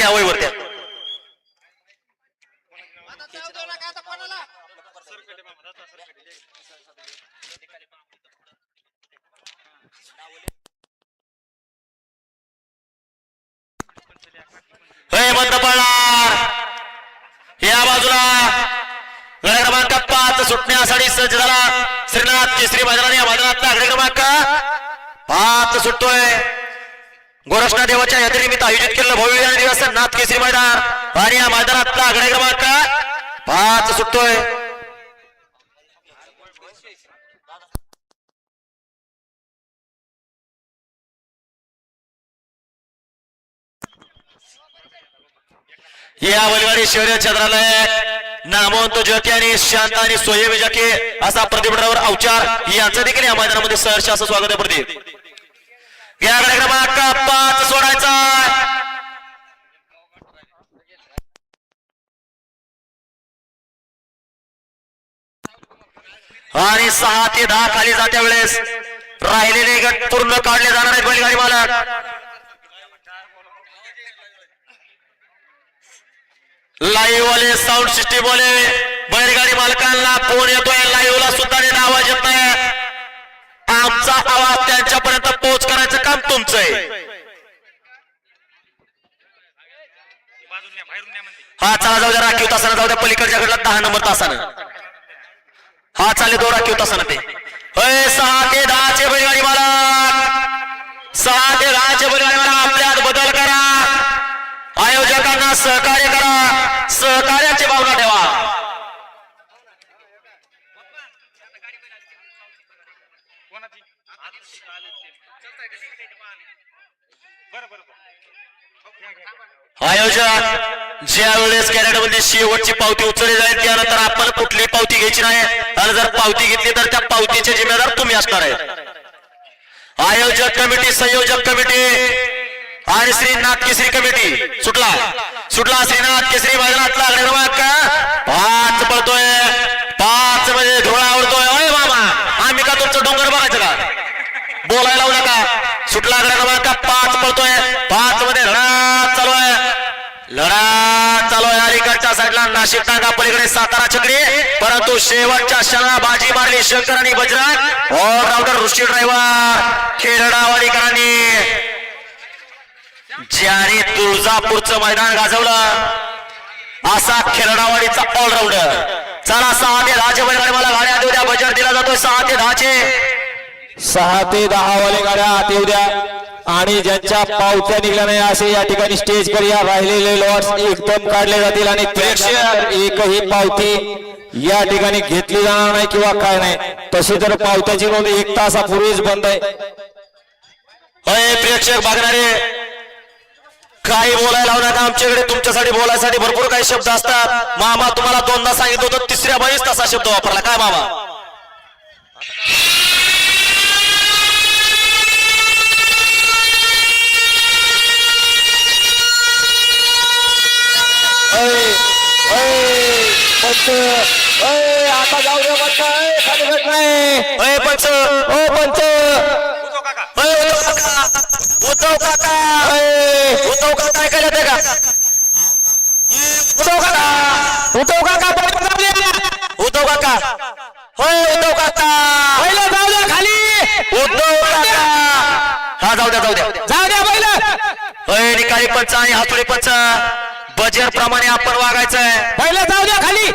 घ्या वयवरती. बंद पडणार या बाजूला गड क्रमांक 5 सुटण्यासाठी सज्ज झाला श्रीनाथ केसरी मैदानाने. या मैदानातला गड क्रमांक 5 सुटतोय. गोरक्षनाथ देवाच्या यात्रेनिमित्त आयोजित केलेलं भव्य दिवस नाथ केसरी मैदान आणि या मैदानातला गड क्रमांक 5 सुटतोय. या बैलगाडी शर्यत क्षेत्रालय नामवंत जॉकी आणि शांत आणि सोयमी जॉकी असा प्रदीप ड्रायव्हर अवचार यांचं देखील या मैदानामध्ये सहर्ष असं स्वागत आहे. प्रदीप या गड क्रमांक 5 सोडायचा आणि 6 ते 10 खाली जात्या वेळेस राहिलेले गट पूर्ण काढले जाणार आहेत. बैलगाडी मालक लाईव्ह वाले साऊंड सिस्टीम वाले बैलगाडी मालकांना फोन येतोय. लाईव्ह ला सुद्धा आवाज येत नाही. आमचा आवाज त्यांच्यापर्यंत पोहोच करायचं काम तुमचं आहे. हा चला जाऊ द्या राखीव तासानं जाऊ द्या पलीकडच्या गडला 10 नंबर तासानं. हा चालेल 2 राखीव तासानं ते 6 ते 10 चे बैलगाडी मालक 6 ते 10 चे बैलगाडी मालक आपल्यात बदल करा. आयोजकांना सहकार्य करा. सहकार्याची भावना ठेवा. आयोजक ज्या वेळेस कॅरेटमध्ये शेवटची पावती उचलली जाईल त्यानंतर आपण कुठली पावती घ्यायची नाही आणि जर पावती घेतली तर त्या पावतीचे जिम्मेदार तुम्ही असणार आहे. आयोजक कमिटी संयोजक कमिटी आणि श्रीनाथ केसरी कमिटी सुटला श्रीनाथ केसरी मैदानातला क्रमांक 5 पडतोय. 5 मध्ये धुळा आवडतोय. ओय मामा आम्ही का तुमचं डोंगर बघायचं का बोलायला लावू नका. सुटला क्रमांक 5 पडतोय. 5 मध्ये लढा चालू आहे. अलीकडच्या साईडला नाशिक टांगा पलीकडे सातारा छकडी परंतु शेवटच्या क्षणाला बाजी मारली शंकर आणि बजरंग. ऑलराऊंडर ऋषी ड्रायव्हर खेरडावाडीकरांनी ज्याने तुळजापूरचं मैदान गाजवलं असा खेरडावाडीचा ऑलराऊंडर. चला 6 ते 10 चे बैलगाडी मला गाड्या देऊ द्या. बजेट दिला जातोय 6 ते 10 चे. 6 ते 10 वाले गाड्या आत येऊ द्या आणि ज्यांच्या पावत्या निघल्या नाही असे या ठिकाणी स्टेज वर या. राहिलेले लॉट्स एकदम काढले जातील आणि एकही पावती या ठिकाणी घेतली जाणार नाही किंवा काय नाही. तशी तर पावत्याची नोंद 1 तासापूर्वीच बंद आहे. प्रेक्षक बघणारे काही बोलायला लावू नका. आमच्याकडे तुमच्यासाठी बोलायसाठी भरपूर काही शब्द असतात. मामा तुम्हाला 2दा सांगितलं होतं 3ऱ्या बाईस तसा शब्द वापरला काय मामा. आता जाऊ दे पंच उद्धव काका ऐकायला येते का. उद्धव काका होय उद्धव काका पहिलं जाऊ द्या खाली. उद्धव काका हा जाऊ द्या पहिलं. होय निकाली पंच आणि हातुडी पंच बजेट प्रमाणे आपण वागायचंय. पहिलं जाऊ द्या खाली.